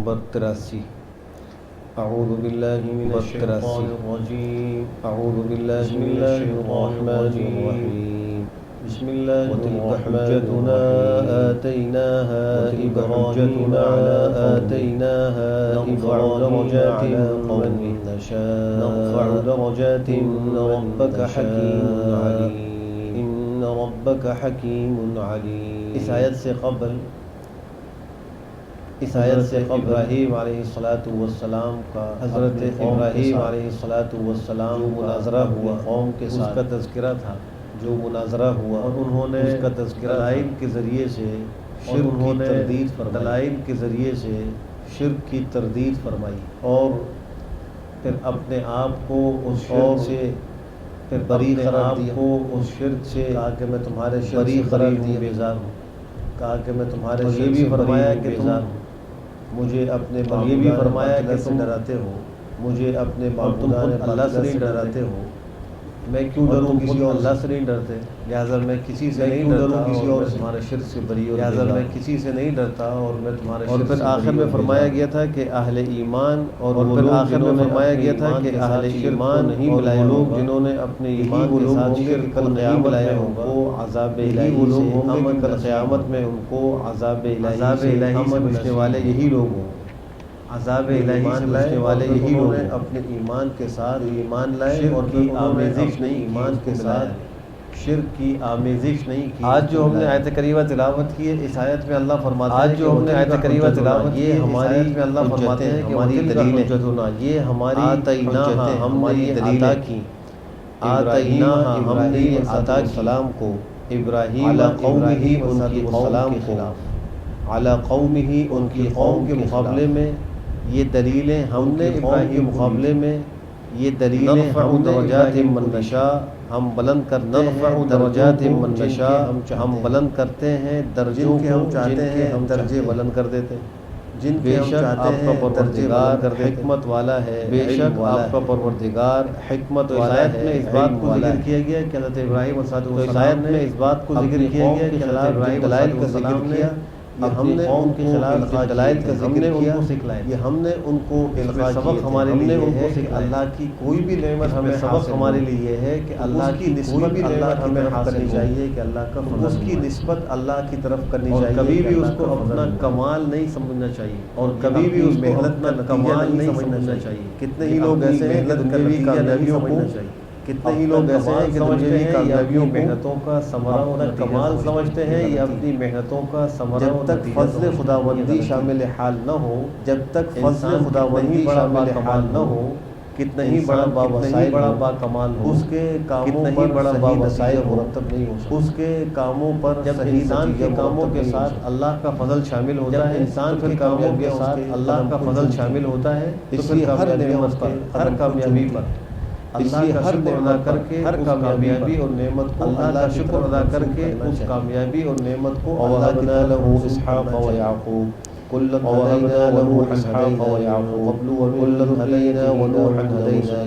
Number 83 اعوذ باللہ من الشیطان الرجیم اعوذ باللہ من الشیطان الرجیم بسم اللہ وتلک حجتنا آتیناها إبراهيم نرفع درجات من نشاء إن ربك حکیم علیم ان ربک حکیم علیم۔ اس آیت سے قبل ابراہیم علیہ السلام کا حضرت ابراہیم علیہ السلام مناظرہ ہوا قوم کے ساتھ، اس کا تذکرہ تھا جو مناظرہ ہوا، اور انہوں نے اس کا تذکرہ دلائل کے ذریعے سے شرک کی تردید فرمائی اور پھر اپنے آپ کو اس شرک سے بری قرار دیا، اس شرک سے کہا کہ میں تمہارے بری قرار دیا، بیزار ہوں، کہا کہ میں تمہارے شرک سے بھی فرمایا کہ بیزار ہوں، مجھے اپنے یہ بھی فرمایا کہ تم ڈراتے ہو، مجھے اپنے معبودان اللہ سے نہیں ڈراتے ہو، میں کیوں ڈروں، کسی اور اللہ سے نہیں ڈرتے، لہٰذا میں کسی سے نہیں ڈرتا، کسی اور تمہارے شرک سے بری ہو، لہٰذا میں کسی سے نہیں ڈرتا اور میں تمہارے شرک سے بری ہو۔ اور پھر آخر میں فرمایا گیا تھا کہ اہل ایمان اور پھر آخر میں فرمایا گیا تھا کہ اہل ایمان نہیں ملائے لوگ جنہوں نے اپنے ایمان کے ساتھ شرک کل قیامت میں ان کو عذاب الہی سے کل قیامت میں ان کو عذاب الہی سے بچنے والے یہی لوگ ہوں، عذاب الہی سے بچنے والے یہی لوگ ہیں، اپنے ایمان کے ساتھ ایمان لائے اور کی آمیزش نہیں، ایمان کے ساتھ شرک کی آمیزش نہیں کی۔ آج جو ہم نے آیت کریمہ تلاوت کی ہے، اس آیت میں اللہ فرماتے ہیں، آج جو ہم نے آیت کریمہ تلاوت کی ہے ہماری میں اللہ فرماتے ہیں کہ ہماری دلیلیں، یہ ہماری آتیناہا ہماری عطا کی، آتیناہا ہم نے یہ عطا السلام کو ابراہیم علی قومہ ان کی قوم کے خلاف، علی قومہ ان کی قوم کے مقابلے میں یہ دلیلیں ہم نے ابراہیم کے مقابلے میں یہ دلیلیں ہم درجات من نشاء ہم بلند کرتے ہیں، درجات من نشاء ہم بلند کرتے ہیں، درجوں کے ہم چاہتے ہیں ہم درجے بلند کر دیتے ہیں، جن بے شک آپ کا پروردگار حکمت والا ہے، بے شک آپ کا پروردگار حکمت والا ہے۔ میں اس بات کو ذکر کیا گیا کہ حضرت ابراہیم علیہ السلام نے اس بات کو ذکر کیا گیا کہ حضرت ابراہیم دلائل کا ذکر کیا، ہم نے ان کے خلاف دلائل کا ذکر کیا، یہ ہم نے ان کو سبق ہمارے لیے ہے کہ اللہ کی کوئی بھی نعمت ہمیں سبق ہمارے لیے یہ ہے کہ اللہ کی نسبت اللہ ہمیں کرنی چاہیے، کہ اللہ کا اس کی نسبت اللہ کی طرف کرنی چاہیے، کبھی بھی اس کو اپنا کمال نہیں سمجھنا چاہیے اور کبھی بھی اس کو اپنا کمال نہیں سمجھنا چاہیے۔ کتنے ہی لوگ ایسے ہیں کہ دنیاوی کامیابیوں کو کتنے ہی لوگ ایسے ہیں کہ دنیاوی کامیابیوں محنتوں کا ثمرہ اپنا کمال سمجھتے ہیں یا اپنی محنتوں کا ثمرہ، جب تک فضل خداوندی شامل حال نہ ہو، جب تک فضل خداوندی شامل حال نہ ہو، کتنا ہی بڑا باوسائل بڑا با کمال ہو، اس کے کاموں پر بڑا باوسائل مرتب نہیں ہو، اس کے کاموں پر جب انسان کے کاموں کے ساتھ اللہ کا فضل شامل ہوتا ہے، انسان کے کاموں کے ساتھ اللہ کا فضل شامل ہوتا ہے، اس لیے ہر نعمت پر ہر کامیابی پر اللہ کا شکر ادا کر کے ہر کامیابی اور نعمت کو اللہ کا شکر ادا کر کے اس کامیابی اور نعمت کو وَوَهَبْنَا لَهُ إِسْحَاقَ وَيَعْقُوبَ كُلًّا وَوَهَبْنَا لَهُ إِسْحَاقَ وَيَعْقُوبَ وَكُلًّا هَدَيْنَا وَنُوحًا هَدَيْنَا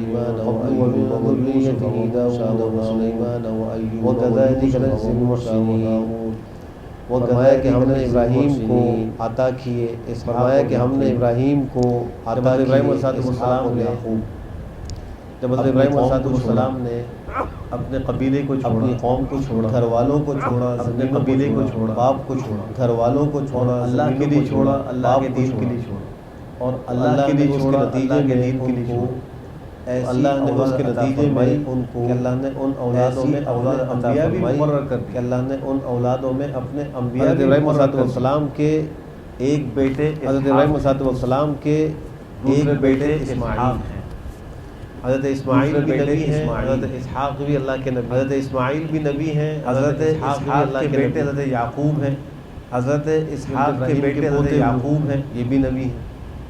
وَمِن ذُرِّيَّتِهِ دَاوُودَ وَسُلَيْمَانَ وَأَيُّوبَ وَكَذَلِكَ نَجْزِي الْمُحْسِنِينَ۔ فرمایا کہ ہم نے ابراہیم کو عطا کیے، فرمایا کہ ہم نے ابراہیم کو عطا کیے، ابراہیم علیہ السلام جب حضرت ابراہیم علیہ السلام نے اپنے قبیلے کو چھوڑا، اپنی قوم کو چھوڑا، گھر والوں کو چھوڑا، اپنے قبیلے کو چھوڑا، باپ کو چھوڑا، گھر والوں کو چھوڑا، اللہ کے لیے چھوڑا، اللہ کے دین کے لیے چھوڑا، اور اللہ کے لیے چھوڑا، اللہ کے دین کے لیے چھوڑا، اللہ نے اس کے نتیجے میں ان کو اللہ نے ان اولادوں میں اولاد انبیاء بھی مقرر کر دیا، اللہ نے ان اولادوں میں اپنے انبیاء بھی مقرر کر دیا۔ حضرت ابراہیم علیہ السلام کے ایک بیٹے، حضرت ابراہیم علیہ السلام کے ایک بیٹے اسماعیل ہیں، حضرت اسماعیل بھی نبی ہیں، حضرت اسحاق بھی اللہ کے نبی، حضرت اسماعیل بھی نبی ہیں، حضرت اسحاق بھی اللہ کے بیٹے حضرت یعقوب ہیں، حضرت اسحاق کے بیٹے حضرت یعقوب ہیں، یہ بھی نبی ہیں۔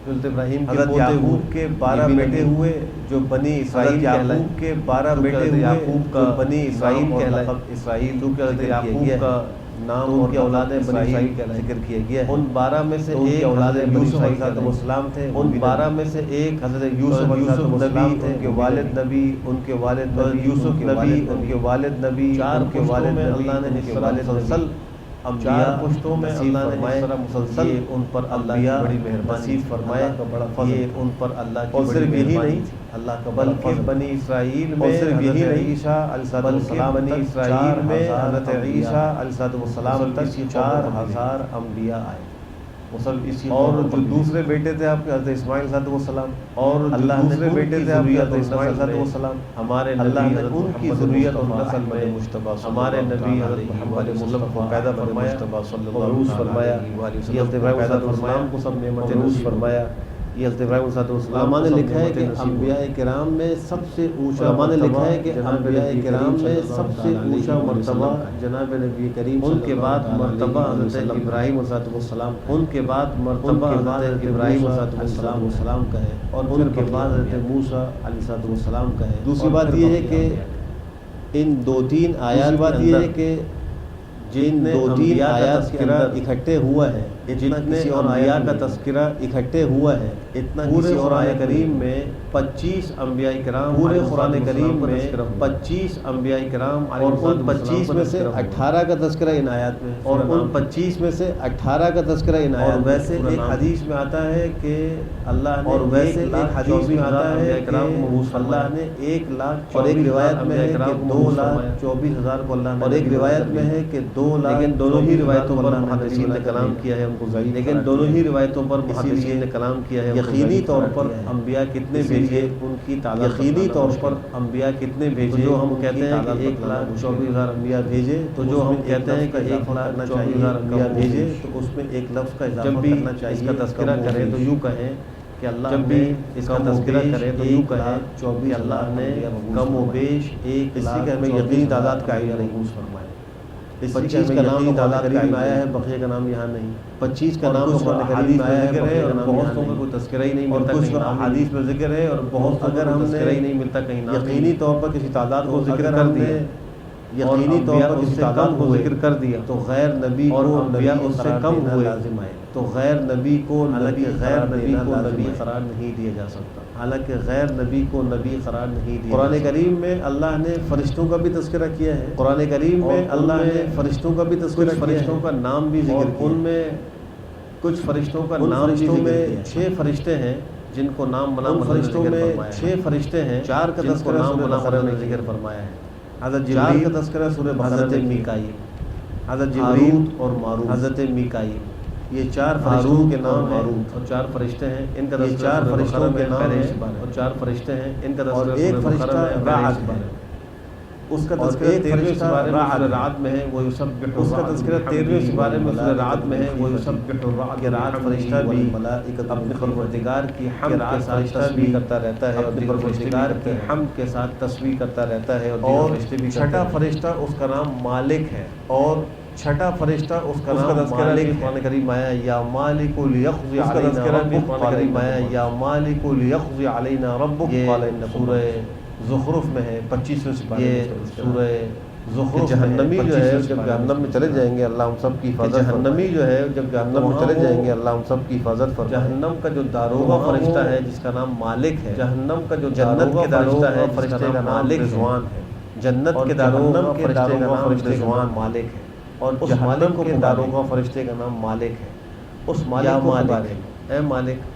حضرت ابراہیم حضرت یعقوب کے 12 بیٹے ہوئے جو بنی اسرائیل، یعقوب کے 12 بیٹے ہوئے یعقوب کا بنی اسرائیل کہلائے، اسرائیل جو کہ حضرت یعقوب کا نام اور کی اولادیں بنی اسرائیل کا ذکر کیا گیا ہے۔ ان 12 میں سے ایک اولادیں یوسف علیہ السلام تھے، ان 12 میں سے ایک حضرت یوسف نبی، ان کے والد نبی، ان کے والد یوسف نبی، ان کے والد نبی، 4 کے والد میں اللہ نے ان کے والد مسلسل چار پشتوں میں اللہ نے اس طرح مسلسل ان پر اللہ کی بڑی مہربانی فرمایا کا بڑا فضل ان پر اللہ کی بڑی مہربانی اللہ کا بلکہ بنی اسرائیل میں صرف یہی نہیں عیسیٰ علیہ السلام بنی اسرائیل میں حضرت عیسیٰ علیہ السلام تک 4000 انبیاء آئے اور جو دوسرے بیٹے تھے آپ کے حضرت اسماعیل علیہ السلام اور اللہ دوسرے بیٹے تھے آپ کے حضرت اسماعیل علیہ السلام ہمارے اللہ نے ان کی ذریت اور نسل میں مجتبی ہمارے نبی حضرت محمد وسلم کو پیدا فرمایا صلی اللہ فرمایا یہ حضرت ابراہیم علیہ السلام کو سب نعمتیں نوش فرمایا یہ حضرت ابراہیم علیہ السلام علماء نے لکھا ہے کہ انبیاء کرام میں سب سے اونچا علماء نے لکھا ہے کہ انبیاء کرام میں سب سے اونچا مرتبہ جناب نبی کریم ان کے بعد مرتبہ حضرت ابراہیم علیہ السلام ان کے بعد مرتبہ حضرت ابراہیم علیہ السلام کا ہے اور ان کے بعد حضرت موسیٰ علیہ السلام کا ہے دوسری بات یہ ہے کہ ان دو تین آیات بات یہ ہے کہ جن دو تین آیات کے اندر اکٹھے ہوا ہے اتنا کسی اور آیات کا تذکرہ اکٹھے ہوا ہے اتنا پورے قرآن کریم میں 25 انبیاء کرام پورے قرآن کریم میں 25 انبیاء کرام اور ان 25 میں سے 18 کا تذکرہ ان آیات میں اور ان 25 میں سے 18 کا تذکرہ ان آیات ویسے ایک حدیث میں آتا ہے کہ اللہ نے اور ویسے ایک حدیث میں آتا ہے کہ اللہ نے 1 لاکھ اور ایک روایت میں ہے کہ 2,24,000 کو اللہ نے اور ایک روایت میں ہے کہ 2 لاکھ لیکن دونوں ہی روایتوں پر محدثین نے کلام کیا ہے لیکن دونوں ہی روایتوں پر محدثین نے کلام کیا ہے یقینی طور پر انبیاء کتنے بھیجے ان کی تعداد یقینی طور پر انبیاء کتنے بھیجے جو ہم کہتے ہیں کہ 1,24,000 انبیاء بھیجے تو جو ہم کہتے ہیں کہ 1,24,000 انبیاء بھیجے تو اس میں ایک لفظ کا اضافہ کرنا چاہیے اس کا تذکرہ کریں تو یوں کہیں کہ اللہ جب بھی اس کا تذکرہ کرے تو یوں کہیں 24 اللہ نے کم و بیش 1 لاکھ ہمیں یقینی تعداد کا علم نہیں فرمایا 25 کا نام تعداد کریم آیا ہے بقیہ کا نام یہاں نہیں 25 کا نام قرآن کریم میں آیا ہے بقیہ کا نام بہت کا کوئی تذکرہ ہی نہیں ملتا کہیں حدیث میں ذکر ہے اور بہت اگر ہم تذکرہ ہی نہیں ملتا کہیں یقینی طور پر کسی تعداد کو ذکر کر دیا یقینی طور پر کسی تعداد کو ذکر کر دیا تو غیر نبی اور انبیاء اس سے کم ہوئے لازم آئے تو غیر نبی کو نبی غیر نبی کو نبی قرار نہیں دیا جا سکتا حالانکہ غیر نبی کو نبی قرار نہیں دیا قرآن کریم میں اللہ نے فرشتوں کا بھی تذکرہ کیا ہے قرآن کریم میں اللہ نے فرشتوں کا بھی تذکرہ کیا ہے فرشتوں کا نام بھی ذکر کیا ان میں کچھ فرشتوں کا نام فرشتوں میں 6 فرشتے ہیں جن کو نام بنا فرشتوں میں 6 فرشتے ہیں 4 کا تذکرہ نام بنا نے ذکر فرمایا ہے حضرت جبریل کا تذکرہ سورہ حضرت میکائیل حضرت جبریل اور ماروت حضرت میکائیل یہ 4 فرشتوں کے نام ہیں اور 4 فرشتے ہیں ان کا تذکرہ 4 فرشتوں کے نام ہیں اور 4 فرشتے ہیں ان کا تذکرہ اور ایک فرشتہ رعد ہے اس کا تذکرہ 13ویں سپارے میں سورہ رعد میں ہے وہ یسبح اس کا تذکرہ 13ویں سپارے میں سورہ رعد میں ہے وہ یسبح الرعد کہ رعد فرشتہ بھی اپنے پروردگار کی حمد کے ساتھ تسبیح کرتا رہتا ہے اور پروردگار کی حمد کے ساتھ تسبیح کرتا رہتا ہے اور چھٹا فرشتہ اس کا نام مالک ہے اور چھٹا فرشتہ اس کا نام مالک قرآن کریم آیا یا مالک لیقضی علینا ربک قرآن کریم آیا یا مالک لیقضی علینا ربک قال ان سورہ زخرف میں ہے 25ویں سپارے یہ سورہ زخرف جہنمی جو ہے جب جہنم میں چلے جائیں گے اللہ ہم سب کی حفاظت جہنمی جو ہے جب جہنم میں چلے جائیں گے اللہ ہم سب کی حفاظت فرمائے جہنم کا جو داروغہ فرشتہ ہے جس کا نام مالک ہے جہنم کا جو جنت کے فرشتہ ہے فرشتے کا نام رضوان ہے جنت کے داروغہ فرشتے کا نام رضوان مالک ہے اور اس مالک کو داروغہ فرشتے کا نام مالک ہے اس مالک کو مبارک اے مالک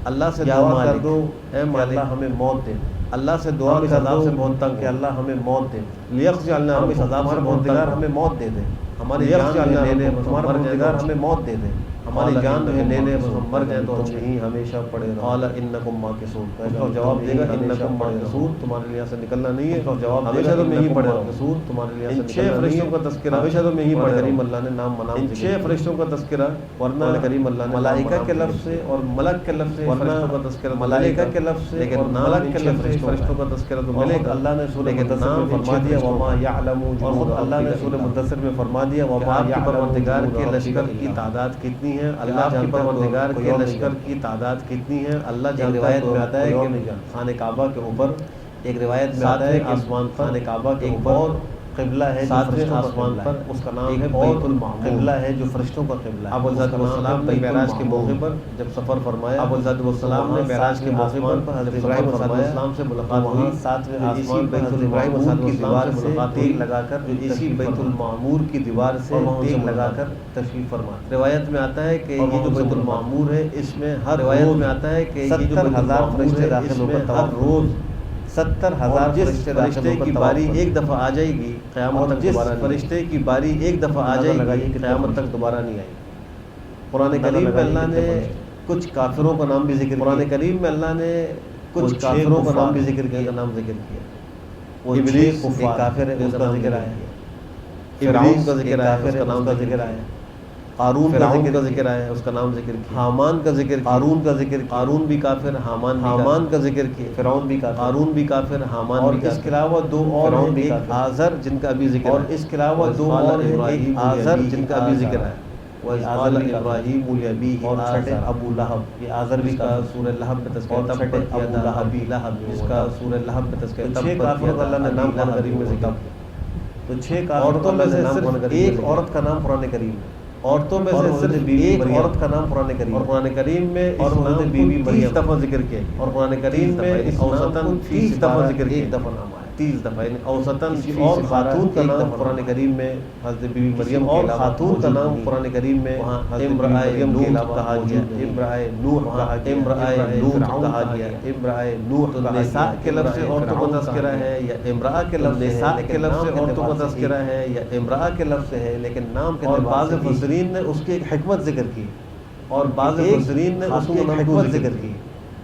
اللہ سے دعا کر دو اے مالک ہمیں موت دے اللہ سے دعا میں عذاب سے بہت تنگ کہ اللہ ہمیں موت دے لیقضی علینا ہم اس عذاب سے پروردگار ہمیں موت دے دے ہماری جان لے لے ہمارا پروردگار ہمیں موت دے دے ہماری جان جو ہے لے لے ہم مر جائیں تو یہیں ہمیشہ پڑے رہو قال انکم ماکثون اس کا جواب دے گا انکم ماکثون تمہارے لیے سے نکلنا نہیں ہے اس کا جواب دے گا تم یہیں پڑے رہو ماکثون تمہارے لیے سے نکلنا نہیں ہے 6 فرشتوں کا تذکرہ ہمیشہ تم یہیں پڑھے کریم اللہ نے نام منام 6 فرشتوں کا تذکرہ ورنہ کریم اللہ نے ملائکہ کے لفظ سے اور ملک کے لفظ سے فرشتوں کا تذکرہ ملائکہ کے لفظ سے لیکن ملک کے لفظ سے فرشتوں کا تذکرہ تو ملے گا اللہ نے سورہ مدثر میں فرما دیا وما يعلم اور خود اللہ نے سورہ مدثر میں فرما دیا وما يعلم پروردگار کے لشکر کی تعداد کتنی ہے اللہ جانتا ہے پروردگار کے لشکر کی تعداد کتنی ہے اللہ جانتا ہے روایت میں آتا ہے کہ خانہ کعبہ کے اوپر ایک روایت میں آتا ہے کہ آسمان خانہ کعبہ کے اوپر قبلہ ہے ساتویں آسمان پر، اس کا نام ہے بیت المعمور، قبلہ ہے جو فرشتوں کا قبلہ ہے۔ آپ علیہ السلام نے معراج کے موقع پر جب سفر فرمایا، آپ علیہ السلام نے معراج کے موقع پر حضرت ابراہیم علیہ السلام سے ملاقات ہوئی، ساتویں آسمان پر حضرت ابراہیم علیہ السلام کی دیوار سے تیل لگا کر اسی بیت المعمور کی دیوار سے تیل لگا کر تشریف فرما۔ روایت میں آتا ہے کہ یہ جو بیت المعمور ہے اس میں ہر روایت میں آتا ہے کہ یہ جو 70,000 فرشتے داخل ہو کر ہر روز 70,000 فرشتے کی باری ایک دفعہ آ جائے گی قیامت تک، جس فرشتے کی باری ایک دفعہ آ جائے گی قیامت تک دوبارہ نہیں آئے گی۔ قرآن کریم میں اللہ نے کچھ کافروں کا نام بھی ذکر کیا، قرآن کریم میں اللہ نے کچھ کافروں کا نام بھی ذکر کیا، وہ ابلیس ایک کافر ہے، اس کا ذکر آیا، فرعون کا ذکر آیا، اس کا نام کا ذکر آیا، قارون کا ذکر آیا، اس کا نام ذکر کیا، حامان کا ذکر، قارون کا ذکر، قارون بھی کافر، حامان کا ذکر کیا، فرعون بھی کافر، قارون بھی کافر، حامان بھی کافر۔ اور اس کے علاوہ دو اور ہیں، ایک آزر جن کا بھی ذکر ہے، اور اس کے علاوہ دو اور ہیں، ایک آزر جن کا بھی ذکر ہے، وَإِذْ ابراہیم لِأَبِيهِ اور چھٹے ابو لہب، یہ آزر بھی کا سورہ لہب میں تذکرہ، اور چھٹے ابو لہب جس کا سورہ لہب میں تذکرہ، چھ کافروں کا اللہ نے نام قرآن کریم میں ذکر کیا۔ تو چھ عورتوں میں سے صرف ایک عورت کا نام قرآن کریم میں، عورتوں میں سے صرف ایک عورت کا نام قرآن کریم، اور قرآن کریم میں اور حضرت بی بی مریم 30 دفعہ ذکر کیا، اور قرآن کریم میں اوسطاً 30 دفعہ ذکر کیا، ایک دفعہ نام آیا 30 دفعہ، یعنی اوسطاً کسی اور خاتون کا نام قرآن کریم میں حضرت بی بی مریم اور خاتون کا نام قرآن کریم میں امرأۃ نوح کہا گیا، امرأۃ نوح کہا گیا، امرأۃ نوح کہا گیا، امرأۃ نوح نساء کے لفظ سے عورتوں کا تذکرہ ہے یا امرأہ کے لفظ نساء کے لفظ سے عورتوں کا تذکرہ ہے یا امرأہ کے لفظ سے ہے، لیکن نام کے بعض مفسرین نے اس کی ایک حکمت ذکر کی، اور بعض مفسرین نے اس کی ایک حکمت ذکر کی،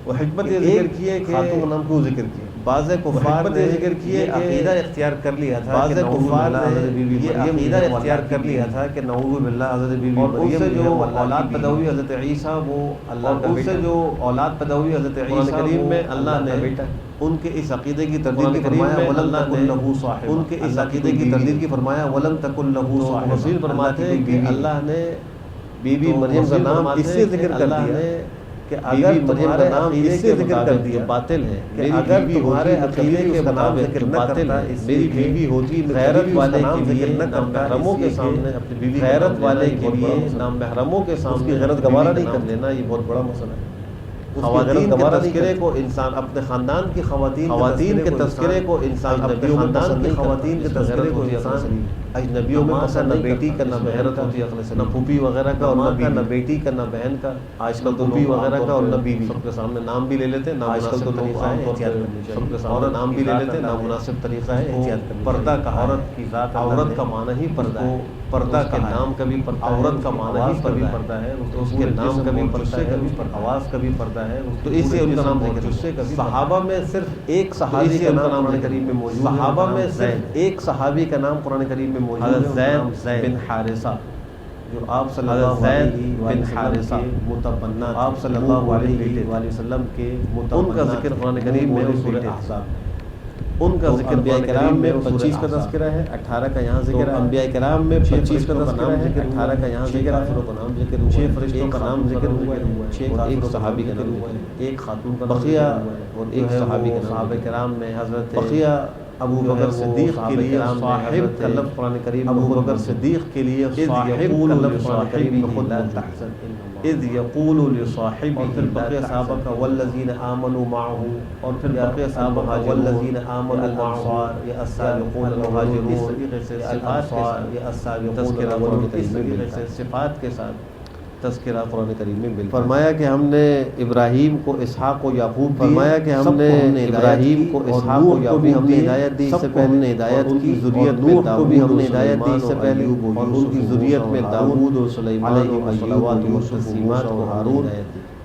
وہ حکمت یہ ذکر کی ہے کہ خاتون کا نام کیوں ذکر کیا، بعض کفار نے ذکر کیا کہ عقیدہ اختیار کر لیا تھا، بعض کفار نے یہ عقیدہ اختیار کر لیا تھا کہ نعوذ باللہ حضرت بی بی مریم سے جو اولاد پیدا ہوئی حضرت عیسیٰ وہ اللہ کا بیٹا، سے جو اولاد پیدا ہوئی حضرت عیسیٰ کریم میں اللہ نے ان کے اس عقیدے کی تردید کی فرمایا ولم تکن لہ صاحبہ، ان کے اس عقیدے کی تردید کی فرمایا ولم تکن لہ صاحبہ، مفسرین فرماتے ہیں کہ اللہ نے بی بی مریم کا نام اس سے ذکر کر دیا کہ اگر مریم کا نام اس سے ذکر کر دیا باطل ہے کہ اگر تمہارے عقیدے کے نام ذکر نہ کرتا، میری بیوی ہوتی غیرت والے کے لیے نام محرموں کے سامنے اپنی بیوی غیرت والے کے لیے نام محرموں کے سامنے غیرت گوارا نہیں کر لینا، یہ بہت بڑا مسئلہ ہے۔ خواتین کے تذکرے کو انسان اپنے خاندان کی خواتین کے تذکرے کو انسان اپنے خاندان کی خواتین کے تذکرے کو انسان اجنبیوں میں پسند نہ بیٹی کا نہ بہن کا نہ پھوپھی وغیرہ کا اور نہ بیٹی کا نہ بہن کا، آج کل تو پھوپھی وغیرہ کا اور نہ بیوی، سب کے سامنے نام بھی لے لیتے ہیں، آج کل تو لوگ سب کے سامنے نام بھی لے لیتے ہیں، نامناسب طریقہ ہے احتیاط کرنا۔ پردہ کا عورت کی ذات عورت کا معنی ہی پردہ ہے، پردہ کے نام کا بھی عورت کا معنی ہی پردہ ہے، تو اس کے نام کا بھی پردہ ہے، آواز کا بھی پردہ ہے، تو اس سے ان کا نام ذکر ہے۔ صحابہ میں صرف ایک صحابی کا نام قرآن کریم میں موجود ہے، صحابہ میں صرف ایک صحابی کا نام قرآن کریم میں موجود ہے، زید بن حارثہ، جو آپ صلی اللہ علیہ وسلم کے متبنہ، آپ صلی اللہ علیہ وآلہ وسلم کے ان کا ذکر قرآن کریم میں سورہ احزاب، ان کا ذکر انبیاء کرام میں 25 کا تذکرہ ہے، 18 کا یہاں ذکر ہے، انبیاء کرام میں 25 کا تذکرہ ہے، 18 کا یہاں ذکر ہے، 6 فرشتوں کا نام ذکر ہوا ہے، 6 ایک صحابی کا نام ہوا ہے، ایک خاتون کا نام بقیہ اور ایک صحابی کا نام، صحابہ کرام میں حضرت بقیہ ابو بکر صدیق کے لیے صاحب کا لفظ قرآن کریم، ابو بکر صدیق کے لیے صاحب کا لفظ قرآن کریم میں خود لا تحزن اذ یقول لصاحبہ، اور پھر بقیہ صحابہ کا والذین آمنوا معه، اور پھر بقیہ صحابہ کا والذین آمنوا معه یا السابقون المہاجرون، اس طریقے سے صفات کے ساتھ یا السابقون الاولون، اس طریقے سے صفات کے ساتھ تذکرہ قرآن کریم میں ملتا ہے۔ فرمایا کہ ہم نے ابراہیم کو اسحاق و یعقوب، فرمایا کہ ہم نے ابراہیم کو اسحاق و یعقوب ہم نے ہدایت دی، اس سے پہلے نے ہدایت کی ذریت میں کو بھی ہم نے ہدایت دی، اس سے پہلے اور ان کی ذریت میں داؤد و سلیمان و ایوب و تسلیمات و ہارون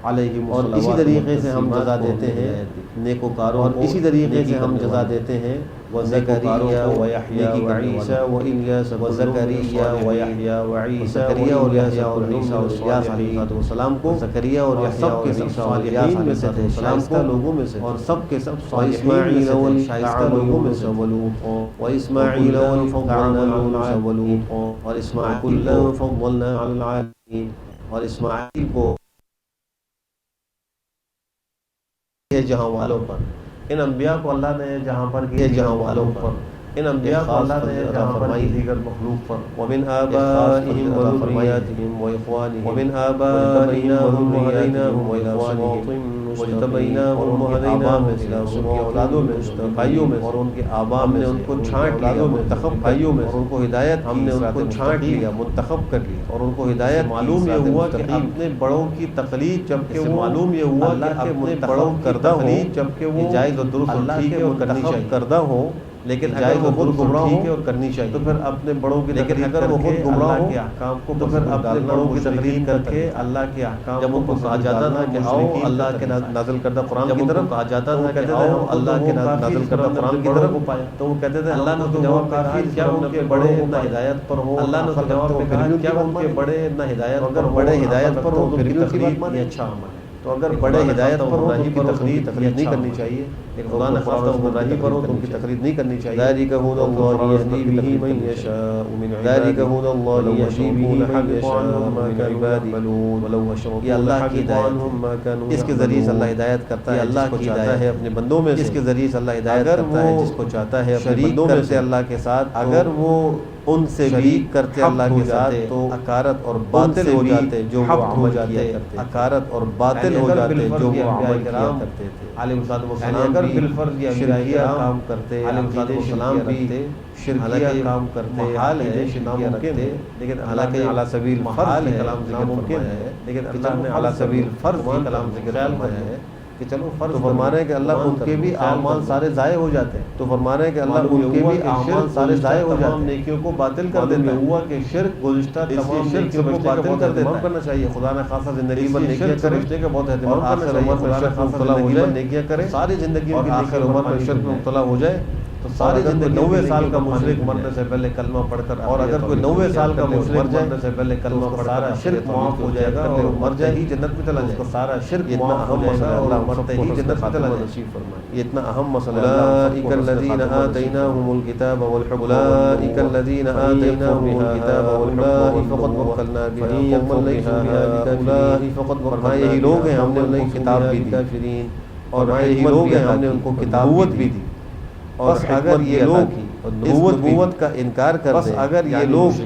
علیہم، اور اسی طریقے سے ہم جزا دیتے ہیں نیکوکاروں، اور اسی طریقے سے ہم جزا دیتے ہیں وزکریا و یحییٰ و عیسیٰ و الیاس، وزکریا و یحییٰ و عیسیٰ، زکریا اور یحییٰ اور عیسیٰ اور الیاس علیہ السلام کو، زکریا اور یحییٰ اور عیسیٰ اور الیاس میں سے تھے، شائستہ لوگوں میں سے، اور سب کے سب صالحین میں سے، شائستہ لوگوں میں سے، و اسماعیل فضلنا علی العالمین، اور اسماعیل فضلنا علی العالمین، اور اسماعیل کو جہاں والوں پر، ان انبیاء کو اللہ نے جہاں پر کیا جہاں والوں پر، ان انبیاء کو اللہ نے یہاں پر دیگر مخلوق پر ومن آبائهم وذرياتهم وإخوانهم ومن آبائهم وذرياتهم وإخوانهم واجتبيناهم وهديناهم إلى صراط مستقيم بھائیوں میں اور ان کے آباء میں ان کو چھانٹ لیا منتخب بھائیوں میں اور ان کو ہدایت ہم نے ان کو چھانٹ لیا منتخب کر لیا اور ان کو ہدایت معلوم یہ ہوا کہ اپنے بڑوں کی تقلید جبکہ وہ معلوم یہ ہوا کہ اپنے بڑوں کردہ ہو جبکہ وہ جائز و درست اور ٹھیک ہے اور منتخب کردہ ہو لیکن اگر وہ خود گمراہ ہو اور کرنی چاہیے تو پھر اپنے بڑوں کی لیکن اگر وہ خود گمراہ ہو کے احکام کو تو پھر اپنے بڑوں کی تقلید کر کے اللہ کے احکام جب ان کو کہا جاتا تھا کہ آؤ اللہ کے نازل کردہ قرآن کی طرف کہا جاتا تھا کہ آؤ اللہ کے نازل کردہ قرآن کی طرف تو وہ کہتے تھے اللہ نے تو جواب کہا کیا ان کے بڑے نہ ہدایت پر ہو اللہ نے تو جواب میں کہا کیا ان کے بڑے نہ ہدایت اگر بڑے ہدایت پر ہو تو پھر تقلید یہ اچھا عمل ہے تو اگر بڑے ہدایت پر ہو تو تقلید نہیں کرنی چاہیے ایک خدا نہ خواستہ گمراہی پر ہو تو ان کی تقلید نہیں کرنی چاہیے ذالک ھدی اللہ یہدی بہ من یشاء من ذالک ھدی اللہ یہدی بہ من یشاء من عباده ولو اشركوا یہ اللہ کی ہدایت اس کے ذریعے سے اللہ ہدایت کرتا ہے اللہ کی ہدایت ہے اپنے بندوں میں اس کے ذریعے سے اللہ ہدایت کرتا ہے جس کو چاہتا ہے اپنے بندوں میں سے اللہ کے ساتھ اگر وہ ان سے شریک کرتے اللہ کے ساتھ تو اکارت اور باطل ہو جاتے جو وہ عمل کیا کرتے اکارت اور باطل ہو جاتے جو وہ عمل کیا کرتے تھے علیہ السلام اگر بالفرض یہ شرکیہ کام کرتے علیہ السلام بھی شرکیہ کام کرتے حال ہے ناممکن ہے لیکن حالانکہ علی سبیل فرض کلام ناممکن ہے لیکن اللہ نے علی سبیل فرض کلام ذکر فرمایا ہے کہ چلو فرض فرما رہے ہیں کہ اللہ ان کے بھی اعمال سارے ضائع ہو جاتے ہیں تو فرما رہے ہیں کہ اللہ ان کے بھی اعمال سارے ضائع ہو جاتے ہیں نیکیوں کو باطل کر دیتا ہے ہوا کہ شرک گزشتہ تمام نیکیوں کو باطل کر دیتا ہے کرنا چاہیے خدا نے خاصہ زندگی میں نیکیاں کرے کا بہت اہتمام آخر عمر میں شرک میں مبتلا ہو جائے نیکیاں کرے ساری زندگی اور آخر عمر میں شرک میں مبتلا ہو جائے تو ساری زندگی 90 سال کا مشرک مرنے سے پہلے کلمہ پڑھ کر اور اگر کوئی 90 سال کا مشرک مرنے سے پہلے کلمہ پڑھ کر شرک معاف ہو جائے گا اور مر جائے ہی جنت میں چلا جائے گا سارا شرک معاف ہو جائے گا اللہ مرتے ہی جنت میں چلا جائے نصیب فرمائے یہ اتنا اہم مسئلہ ہے اولئک الذین آتیناہم الکتاب والحکم اولئک الذین آتیناہم الکتاب والحکم فقد وکلنا بها قوما لیسوا بها بکافرین فقد وکلنا یہی لوگ ہیں ہم نے انہیں کتاب بھی دی اور یہی لوگ ہیں ہم نے ان کو کتابت بھی دی اور اگر یہ لوگ اس نبوت کا انکار کر دیں اگر یہ لوگ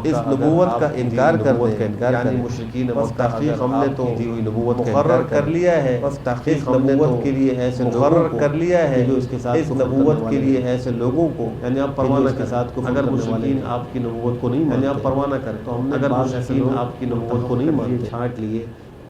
اس نبوت کا انکار کر دیں یعنی مشرکین مکہ تحقیق ہم نے تو نبوت مقرر کر لیا ہے بس تحقیق ہم نے نبوت کے لیے ایسے مقرر کر لیا ہے جو اس کے ساتھ اس نبوت کے لیے ایسے لوگوں کو یعنی آپ پروانہ کے ساتھ اگر مشرکین آپ کی نبوت کو نہیں یعنی آپ پروانہ کریں تو ہم نے اگر مشرکین آپ کی نبوت کو نہیں مانتے چھانٹ لیے